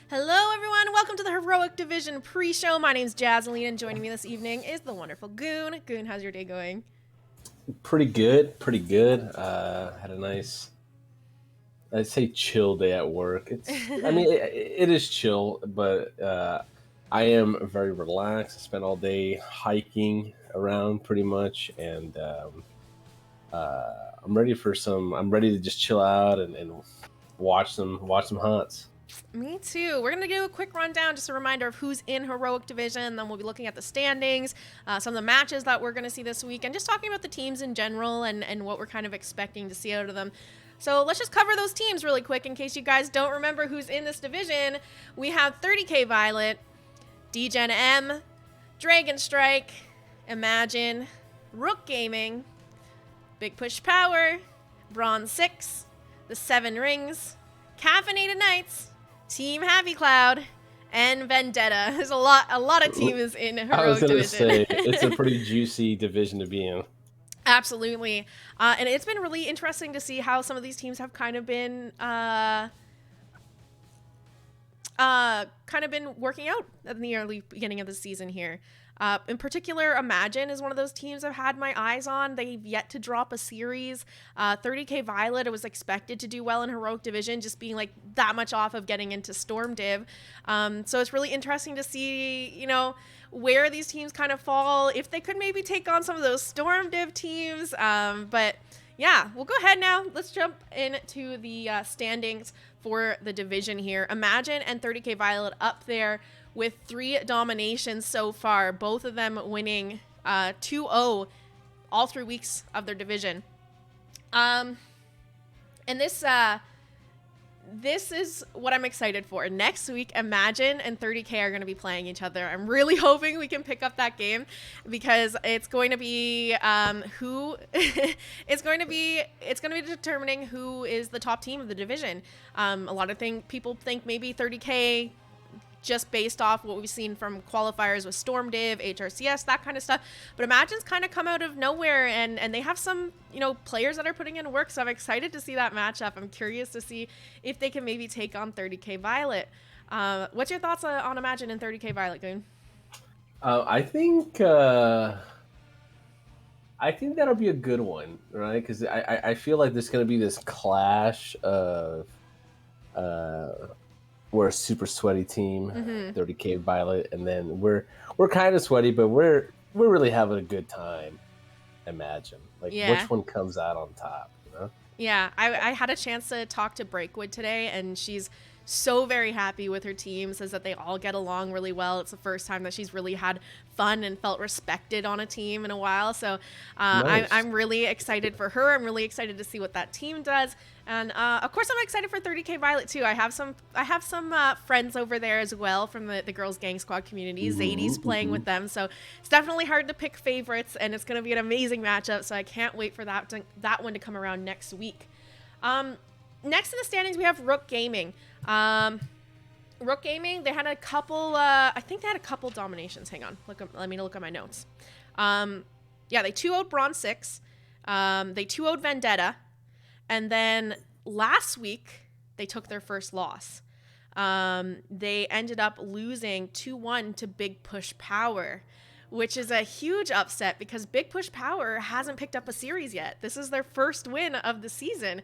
Hello, everyone. Welcome to the Heroic Division pre-show. My name's Jazzaline, and joining me this evening is the wonderful Goon. Goon, how's your day going? Pretty good, pretty good. Had a nice, I'd say chill day at work. It is chill, but I am very relaxed. I spent all day hiking around pretty much, and I'm ready to just chill out and watch some hunts. Me too. We're going to do a quick rundown, just a reminder of who's in Heroic Division. Then we'll be looking at the standings, some of the matches that we're going to see this week, and just talking about the teams in general and what we're kind of expecting to see out of them. So let's just cover those teams really quick in case you guys don't remember who's in this division. We have 30K Violet, DGen M, Dragon Strike, Imagine, Rook Gaming, Big Push Power, Bronze 6, the 7 Rings, Caffeinated Knights, Team Happy Cloud, and Vendetta. There's a lot of teams in Heroic I was gonna Division. say it's a pretty juicy division to be in. Absolutely. And it's been really interesting to see how some of these teams have kind of been working out in the early beginning of the season here. In particular, Imagine is one of those teams I've had my eyes on. They've yet to drop a series. 30K Violet, it was expected to do well in Heroic Division, just being like that much off of getting into Storm Div. So it's really interesting to see, where these teams kind of fall, if they could maybe take on some of those Storm Div teams. But yeah, we'll go ahead now. Let's jump into the standings for the division here. Imagine and 30K Violet up there with 3 dominations so far, both of them winning 2-0 all 3 weeks of their division. And this is what I'm excited for. Next week, Imagine and 30K are going to be playing each other. I'm really hoping we can pick up that game because it's going to be it's going to be determining who is the top team of the division. A lot of people think maybe 30K, just based off what we've seen from qualifiers with Storm Div, HRCS, that kind of stuff. But Imagine's kind of come out of nowhere, and they have some, players that are putting in work, so I'm excited to see that matchup. I'm curious to see if they can maybe take on 30K Violet. What's your thoughts on Imagine and 30K Violet, Goon? I think that'll be a good one, right? Because I feel like there's going to be this clash of we're a super sweaty team, 30K Violet, and then we're kind of sweaty, but we're really having a good time. Imagine which one comes out on top, Yeah, I had a chance to talk to Breakwood today, and she's so very happy with her team, says that they all get along really well. It's the first time that she's really had fun and felt respected on a team in a while. So Nice. I'm really excited for her. I'm really excited to see what that team does. And of course, I'm excited for 30K Violet too. I have some friends over there as well from the Girls Gang Squad community. Zadie's playing with them, so it's definitely hard to pick favorites, and it's going to be an amazing matchup. So I can't wait for that one to come around next week. Next in the standings, we have Rook Gaming. Rook Gaming, they had a couple, I think they had a couple dominations. Hang on, let me look at my notes. Yeah, they 2-0'd Bronze 6. They 2-0'd Vendetta. And then last week, they took their first loss. They ended up losing 2-1 to Big Push Power, which is a huge upset because Big Push Power hasn't picked up a series yet. This is their first win of the season.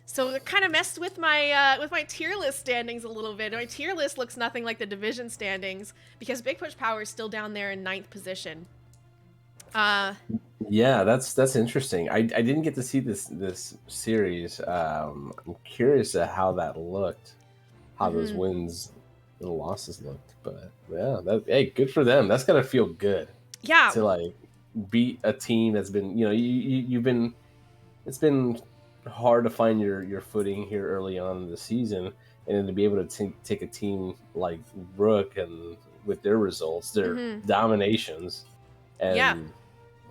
So it kind of messed with my tier list standings a little bit. My tier list looks nothing like the division standings because Big Push Power is still down there in 9th position. Yeah, that's interesting. I didn't get to see this series. I'm curious at how that looked, how those wins and losses looked. But yeah, hey, good for them. That's gotta feel good. Yeah. To beat a team that's been, you've been. It's been hard to find your footing here early on in the season, and then to be able to take a team like Rook and with their results, their dominations, and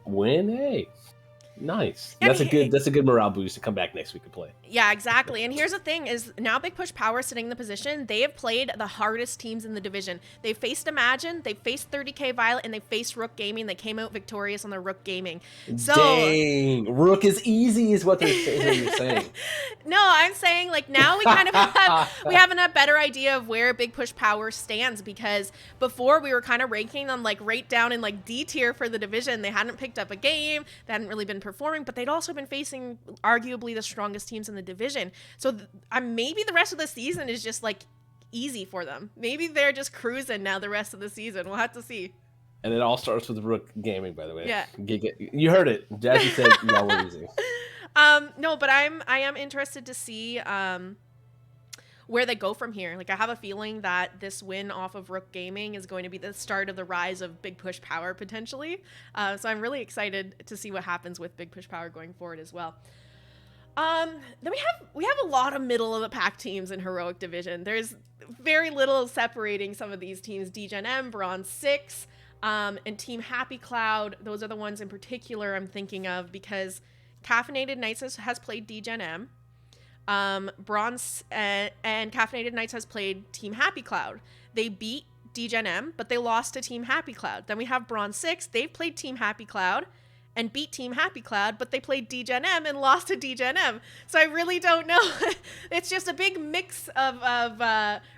win. Hey, nice. And That's a good morale boost to come back next week and play. Yeah, exactly. And here's the thing is now Big Push Power sitting in the position, they have played the hardest teams in the division. They faced Imagine, they faced 30K Violet, and they faced Rook Gaming. They came out victorious on the Rook Gaming. So Dang, Rook is easy is what you're saying. No, I'm saying like now we kind of have a better idea of where Big Push Power stands, because before we were kind of ranking them like right down in like D tier for the division. They hadn't picked up a game, they hadn't really been performing, but they'd also been facing arguably the strongest teams in the division. So maybe the rest of the season is just like easy for them. Maybe they're just cruising now the rest of the season. We'll have to see. And it all starts with Rook Gaming, by the way. Yeah. You heard it. Jazzy said y'all were easy. No, but I am interested to see where they go from here. Like, I have a feeling that this win off of Rook Gaming is going to be the start of the rise of Big Push Power potentially. So I'm really excited to see what happens with Big Push Power going forward as well. Then we have a lot of middle of the pack teams in Heroic Division. There's very little separating some of these teams. DGen M, Bronze 6, and Team Happy Cloud. Those are the ones in particular I'm thinking of because Caffeinated Knights has played DGen M. Bronze and Caffeinated Knights has played Team Happy Cloud. They beat DGen M, but they lost to Team Happy Cloud. Then we have Bronze 6. They've played Team Happy Cloud and beat Team Happy Cloud, but they played DGen M and lost to DGen M. So I really don't know. It's just a big mix of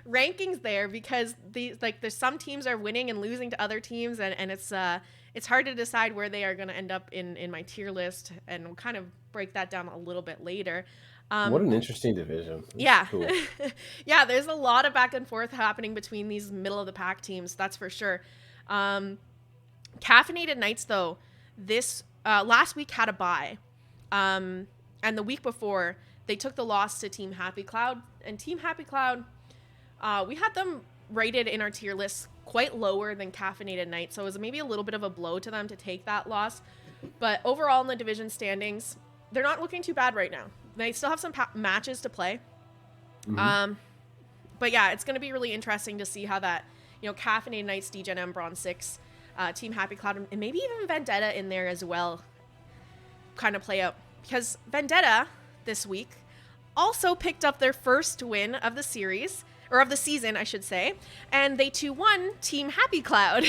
rankings there because there's some teams are winning and losing to other teams, and it's hard to decide where they are going to end up in my tier list, and we'll kind of break that down a little bit later. What an interesting division. Yeah. Cool. Yeah, there's a lot of back and forth happening between these middle of the pack teams, that's for sure. Caffeinated Knights, though, this last week had a bye. And the week before, they took the loss to Team Happy Cloud. And Team Happy Cloud, we had them rated in our tier list quite lower than Caffeinated Knights, so it was maybe a little bit of a blow to them to take that loss. But overall in the division standings, they're not looking too bad right now. They still have some matches to play. Mm-hmm. But yeah, it's going to be really interesting to see how that, Caffeinated Knights, DGen M, Bronze 6, Team Happy Cloud, and maybe even Vendetta in there as well kind of play out. Because Vendetta this week also picked up their first win of the series, or of the season, I should say, and they 2-1 Team Happy Cloud.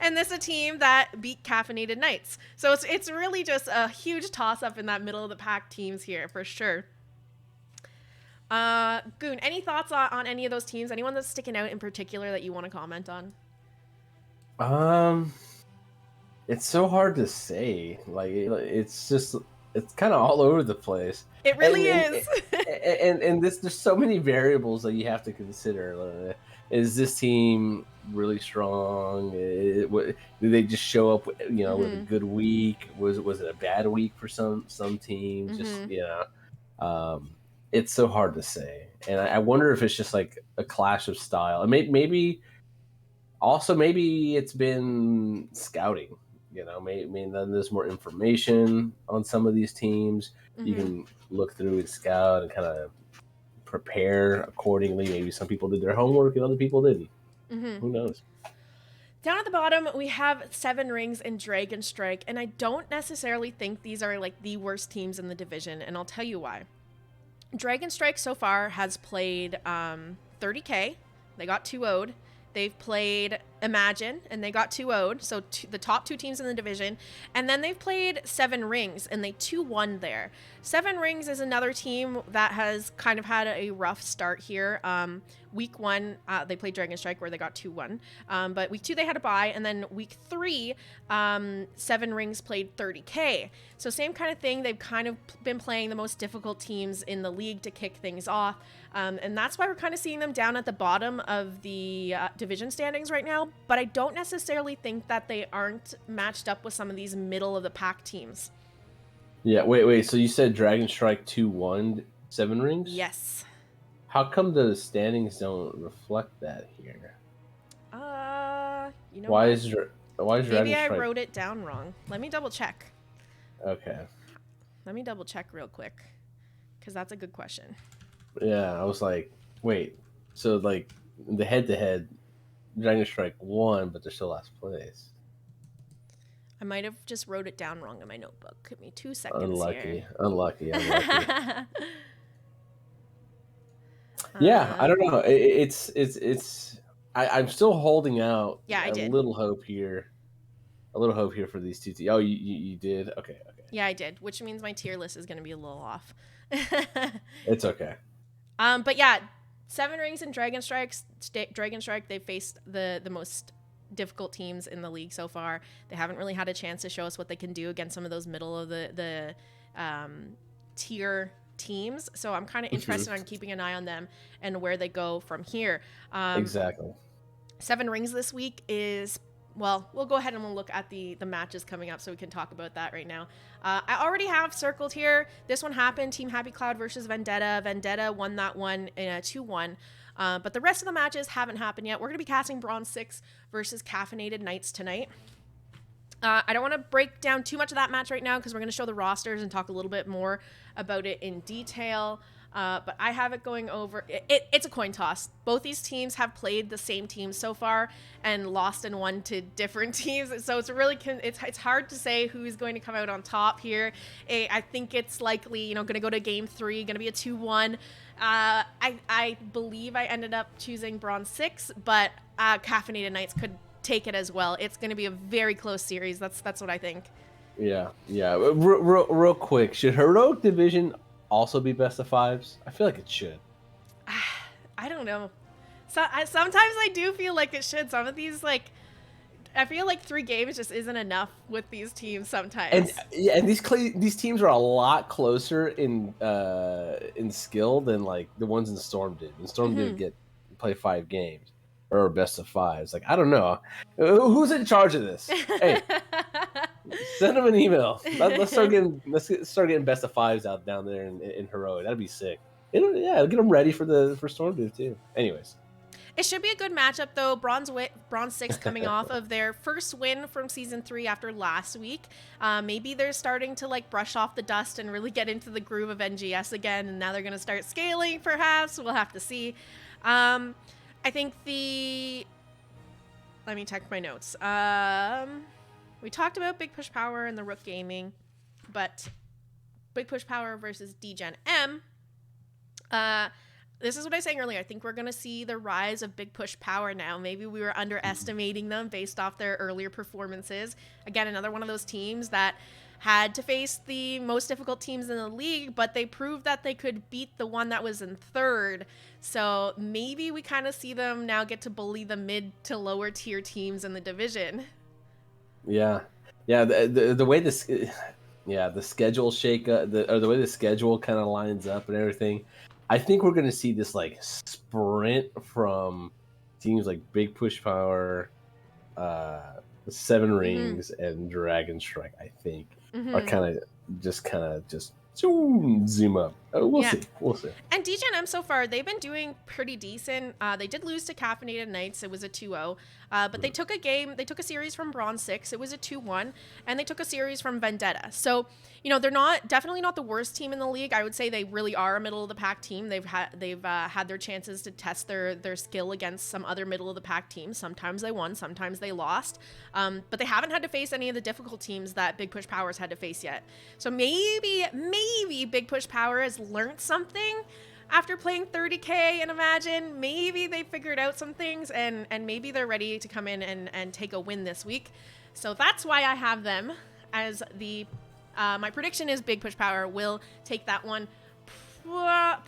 And this is a team that beat Caffeinated Knights. So it's really just a huge toss-up in that middle of the pack teams here, for sure. Goon, any thoughts on any of those teams? Anyone that's sticking out in particular that you want to comment on? It's so hard to say. Like, it's kind of all over the place. It really is. And there's so many variables that you have to consider. Is this team really strong? Did they just show up, with a good week? Was it a bad week for some teams? Just it's so hard to say. And I wonder if it's just like a clash of style. And maybe it's been scouting. Maybe then there's more information on some of these teams. Mm-hmm. You can look through and scout and kind of prepare accordingly. Maybe some people did their homework and other people didn't. Mm-hmm. Who knows? Down at the bottom, we have Seven Rings and Dragon Strike, and I don't necessarily think these are like the worst teams in the division, and I'll tell you why. Dragon Strike so far has played 30K. They got 2-0'd. They've played Imagine, and they got 2-0'd, so the top two teams in the division. And then they've played Seven Rings, and they 2-1 there. Seven Rings is another team that has kind of had a rough start here. Week 1, they played Dragon Strike, where they got 2-1. But week 2, they had a bye, and then week 3, Seven Rings played 30K. So same kind of thing. They've kind of been playing the most difficult teams in the league to kick things off. And that's why we're kind of seeing them down at the bottom of the division standings right now. But I don't necessarily think that they aren't matched up with some of these middle of the pack teams. Yeah, wait. So you said Dragon Strike 2-1 Seven Rings? Yes. How come the standings don't reflect that here? Why is Dragon Strike? Maybe I wrote it down wrong. Let me double check. Okay. Let me double check real quick, because that's a good question. Yeah, I was like, wait. So like the head-to-head, Dragon Strike won, but they're still last place. I might have just wrote it down wrong in my notebook. Give me 2 seconds here. Unlucky. Yeah, I don't know. I'm still holding out. Yeah, I did. A little hope here. a little hope here for these two teams. Oh, you did? Okay. Yeah, I did, which means my tier list is going to be a little off. It's okay. But yeah, Seven Rings and Dragon Strike, they faced the most difficult teams in the league so far. They haven't really had a chance to show us what they can do against some of those middle of the tier teams. So I'm kind of interested on keeping an eye on them and where they go from here. Exactly. Seven Rings this week is, well, we'll go ahead and we'll look at the matches coming up so we can talk about that right now. I already have circled here. This one happened. Team Happy Cloud versus Vendetta. Vendetta won that one 2-1. But the rest of the matches haven't happened yet. We're going to be casting Bronze 6 versus Caffeinated Knights tonight. I don't want to break down too much of that match right now because we're going to show the rosters and talk a little bit more about it in detail. But I have it going over. It's a coin toss. Both these teams have played the same teams so far and lost and won to different teams. So it's really it's hard to say who's going to come out on top here. I think it's likely going to go to game 3, going to be a 2-1. I believe I ended up choosing Bronze 6, but Caffeinated Knights could take it as well. It's going to be a very close series. That's what I think. Yeah. Real quick, should Heroic Division also be best of 5s? I feel like it should. I don't know. Sometimes I do feel like it should. Some of these, I feel like 3 games just isn't enough with these teams sometimes. And these teams are a lot closer in skill than the ones in Storm did. And Storm did play 5 games or best of 5s. I don't know who's in charge of this. Hey, send them an email. Let's start getting best of 5s out down there in Heroic. That'd be sick. It'll get them ready for Storm Dude too. Anyways. It should be a good matchup, though. Bronze 6 coming off of their first win from Season 3 after last week. Maybe they're starting to, brush off the dust and really get into the groove of NGS again, and now they're going to start scaling, perhaps. We'll have to see. I think let me check my notes. We talked about Big Push Power and the Rook Gaming, but Big Push Power versus DGen M. This is what I was saying earlier. I think we're going to see the rise of Big Push Power now. Maybe we were underestimating them based off their earlier performances. Again, another one of those teams that had to face the most difficult teams in the league, but they proved that they could beat the one that was in 3rd. So maybe we kind of see them now get to bully the mid to lower tier teams in the division. Yeah. The way this, the schedule the way the schedule kind of lines up and everything. I think we're going to see this sprint from teams like Big Push Power, Seven Rings, and Dragon Strike. I think are kind of just zoom up. We'll see. And DGen M so far, they've been doing pretty decent. They did lose to Caffeinated Knights. It was a 2-0. But they took a series from Bronze 6. It was a 2-1. And they took a series from Vendetta. So, they're definitely not the worst team in the league. I would say they really are a middle of the pack team. They've had their chances to test their skill against some other middle of the pack teams. Sometimes they won, sometimes they lost. But they haven't had to face any of the difficult teams that Big Push Power's had to face yet. So maybe Big Push Power has learned something after playing 30K and Imagine. Maybe they figured out some things and maybe they're ready to come in and take a win this week. So that's why I have them as the my prediction is Big Push Power will take that one. I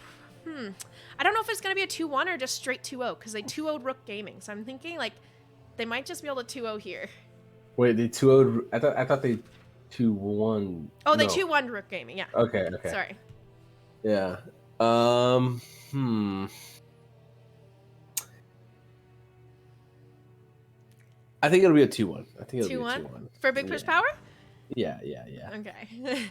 don't know if it's going to be a 2-1 or just straight 2-0 because they 2-0'd Rook Gaming. So I'm thinking they might just be able to 2-0 here. Wait, they 2-0'd? I thought they 2-1. Oh, they 2-1 Rook Gaming. Yeah. Okay. Sorry. Yeah. I think it'll be a 2-1. I think it'll be a 2-1 for Big Push Power. Yeah. Okay.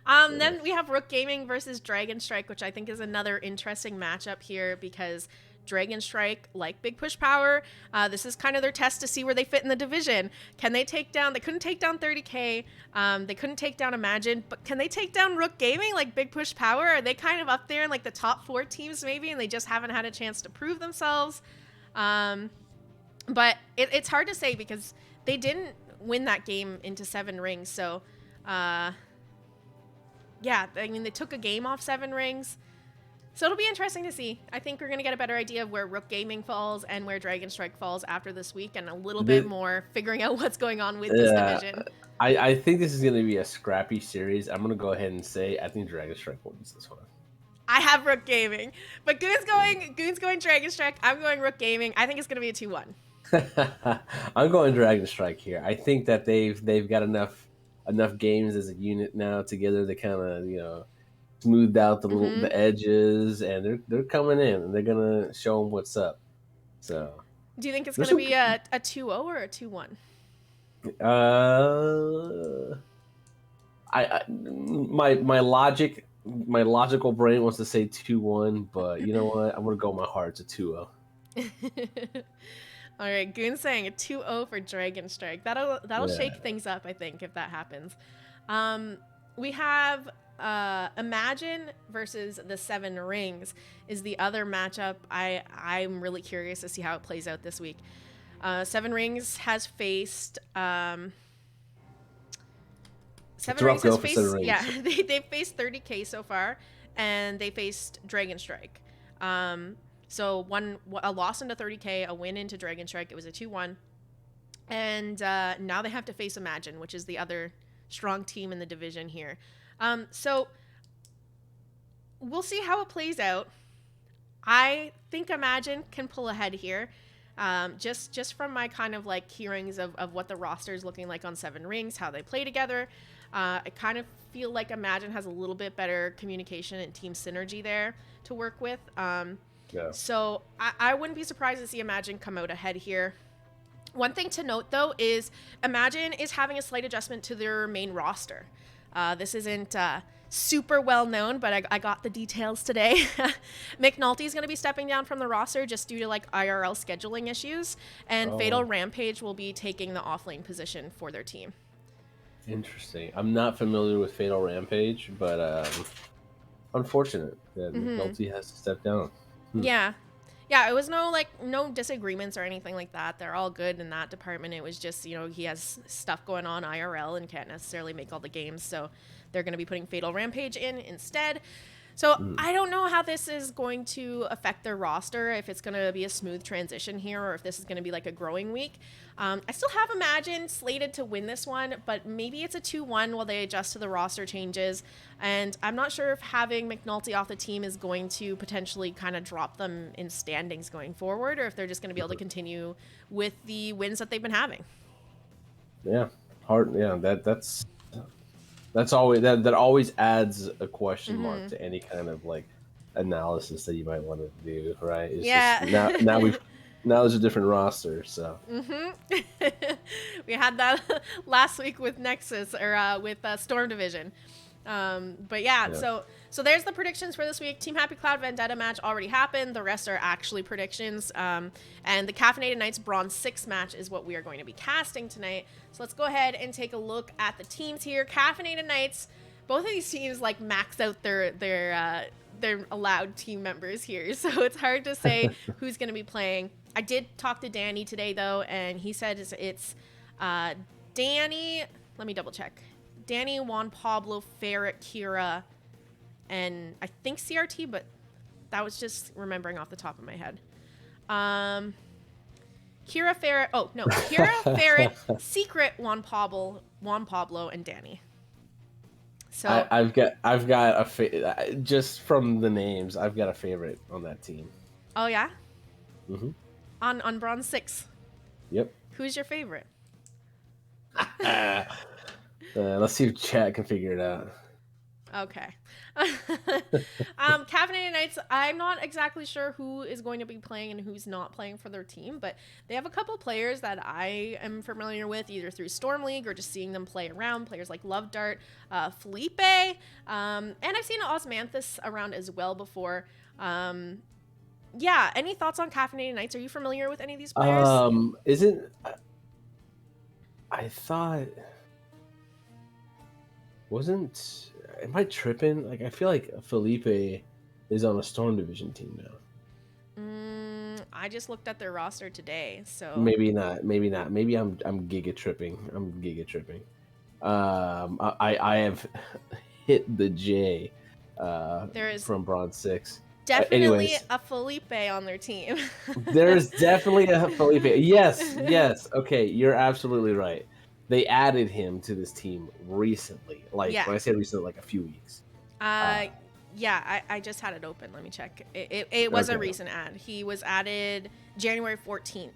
Then we have Rook Gaming versus Dragon Strike, which I think is another interesting matchup here because Dragon Strike, like Big Push Power, this is kind of their test to see where they fit in the division. Can they take down? They couldn't take down 30K. They couldn't take down Imagine, but can they take down Rook Gaming like Big Push Power? Are they kind of up there in the top 4 teams maybe, and they just haven't had a chance to prove themselves? But it's hard to say because they didn't win that game into 7 rings. So, they took a game off 7 rings. So it'll be interesting to see. I think we're going to get a better idea of where Rook Gaming falls and where Dragon Strike falls after this week, and a little bit The, more figuring out what's going on with this division. I think this is going to be a scrappy series. I'm going to go ahead and say I think Dragon Strike wins this one. I have Rook Gaming, but Goon's going Dragon Strike. I'm going Rook Gaming. I think it's going to be a 2-1. I'm going Dragon Strike here. I think that they've got enough games as a unit now together to kind of smoothed out the edges, and they're coming in and they're gonna show them what's up. So, do you think it's gonna be a 2-0 or a 2-1? My logical brain wants to say 2-1, but you know what? I'm gonna go with my heart. It's a 2-0. All right, Goon's saying a 2-0 for Dragon Strike. That'll shake things up, I think, if that happens. We have Imagine versus the Seven Rings is the other matchup. I'm really curious to see how it plays out this week. Seven Rings has faced They've faced 30K so far, and they faced Dragon Strike. So a loss into 30K, a win into Dragon Strike. It was a 2-1, and now they have to face Imagine, which is the other strong team in the division here. So we'll see how it plays out. I think Imagine can pull ahead here. Just from my kind of like hearings of what the roster is looking like on Seven Rings, how they play together. I kind of feel like Imagine has a little bit better communication and team synergy there to work with. So I wouldn't be surprised to see Imagine come out ahead here. One thing to note, though, is Imagine is having a slight adjustment to their main roster. This isn't super well known, but I got the details today. McNulty is going to be stepping down from the roster just due to like IRL scheduling issues, and Fatal Rampage will be taking the offlane position for their team. Interesting. I'm not familiar with Fatal Rampage, but unfortunate that McNulty has to step down. Yeah, it was no disagreements or anything like that. They're all good in that department. It was just, he has stuff going on IRL and can't necessarily make all the games, so they're going to be putting Fatal Rampage in instead. So I don't know how this is going to affect their roster, if it's going to be a smooth transition here or if this is going to be like a growing week. I still have Imagine slated to win this one, but maybe it's a 2-1 while they adjust to the roster changes. And I'm not sure if having McNulty off the team is going to potentially kind of drop them in standings going forward, or if they're just going to be able to continue with the wins that they've been having. Yeah, hard. Yeah, that's always that always adds a question mark to any kind of like analysis that you might want to do, right? It's just, now there's a different roster, so. We had that last week with Nexus or with Storm Division. But so there's the predictions for this week. Team Happy Cloud Vendetta match already happened. The rest are actually predictions. And the Caffeinated Knights Bronze 6 match is what we are going to be casting tonight. So let's go ahead and take a look at the teams here. Caffeinated Knights, both of these teams like max out their allowed team members here. So it's hard to say who's going to be playing. I did talk to Danny today though, and he said it's Danny, let me double check. Danny, Juan Pablo, Ferret, Kira, and I think CRT, but that was just remembering off the top of my head. Kira, Ferret, Ferret, Secret, Juan Pablo, and Danny. So I've got a just from the names, I've got a favorite on that team. Oh yeah. On Bronze 6. Yep. Who's your favorite? Let's see if chat can figure it out. Okay. Caffeinated Knights, I'm not exactly sure who is going to be playing and who's not playing for their team, but they have a couple players that I am familiar with, either through Storm League or just seeing them play around. Players like Love Dart, Felipe, and I've seen Osmanthus around as well before. Any thoughts on Caffeinated Knights? Are you familiar with any of these players? I thought... Am I tripping? Like, I feel like Felipe is on a Storm Division team now. I just looked at their roster today, so maybe not. Maybe I'm giga tripping. I have hit the J. From Bronze 6. Definitely Anyways, a Felipe on their team. there's definitely a Felipe. Yes, yes. Okay, you're absolutely right. They added him to this team recently. Like Yeah. when I say recently, like a few weeks. Uh, Uh, yeah, I just had it open. Let me check. It was a okay, recent ad. He was added January 14th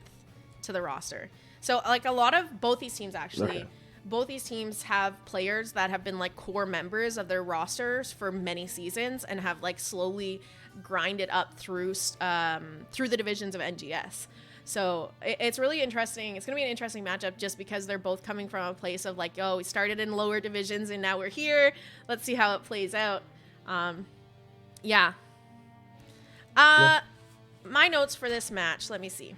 to the roster. So, like, a lot of both these teams, actually, okay, both these teams have players that have been, like, core members of their rosters for many seasons and have, like, slowly grinded up through the divisions of NGS. So it's really interesting. It's going to be an interesting matchup just because they're both coming from a place of like, oh, we started in lower divisions and now we're here. Let's see how it plays out. Yeah. yeah, My notes for this match, let me see.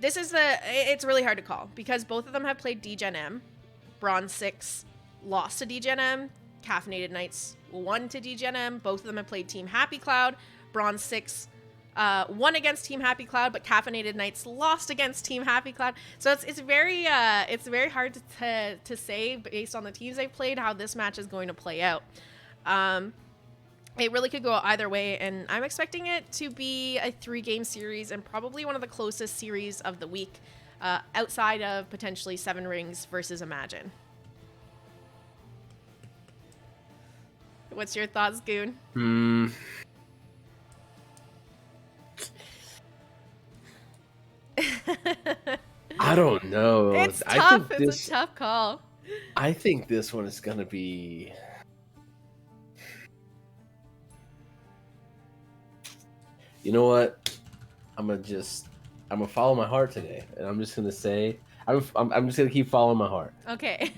It's really hard to call because both of them have played DGen M. Bronze 6 lost to DGen M. Caffeinated Knights won to DGen M. Both of them have played Team Happy Cloud. Bronze 6 won against Team Happy Cloud, but Caffeinated Knights lost against Team Happy Cloud. So it's very hard to say based on the teams they've played how this match is going to play out. It really could go either way, and I'm expecting it to be a 3-game series and probably one of the closest series of the week, outside of potentially Seven Rings versus Imagine. What's your thoughts, Goon? I don't know. It's I tough. think It's a tough call. I think this one is gonna be. You know what? I'm gonna follow my heart today, and I'm just gonna say I'm just gonna keep following my heart. Okay.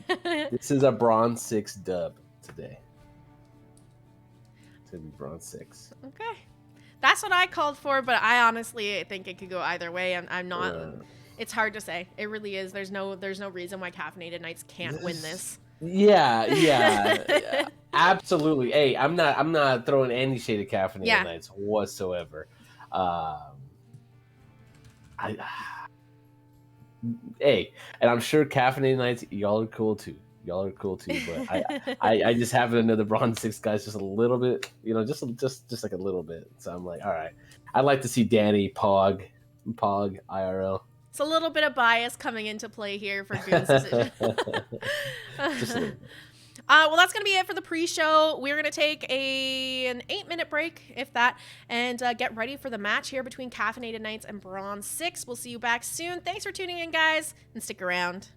This is a Bronze 6 dub today. It's gonna be Bronze 6. Okay. That's what I called for, but I honestly think it could go either way. I'm not. It's hard to say. It really is. There's no reason why Caffeinated Knights can't win this. Yeah, absolutely. Hey, I'm not throwing any shade at Caffeinated Knights whatsoever. I Hey, and I'm sure Caffeinated Knights, y'all are cool too. Y'all are cool too, but I just have another Bronze 6 guys just a little bit, just like a little bit. So I'm like, all right, I'd like to see Danny Pog IRL. It's a little bit of bias coming into play here for Goon's decision. Just a little bit. Well, that's going to be it for the pre-show. We're going to take an 8-minute break, if that, and get ready for the match here between Caffeinated Knights and Bronze 6. We'll see you back soon. Thanks for tuning in, guys, and stick around.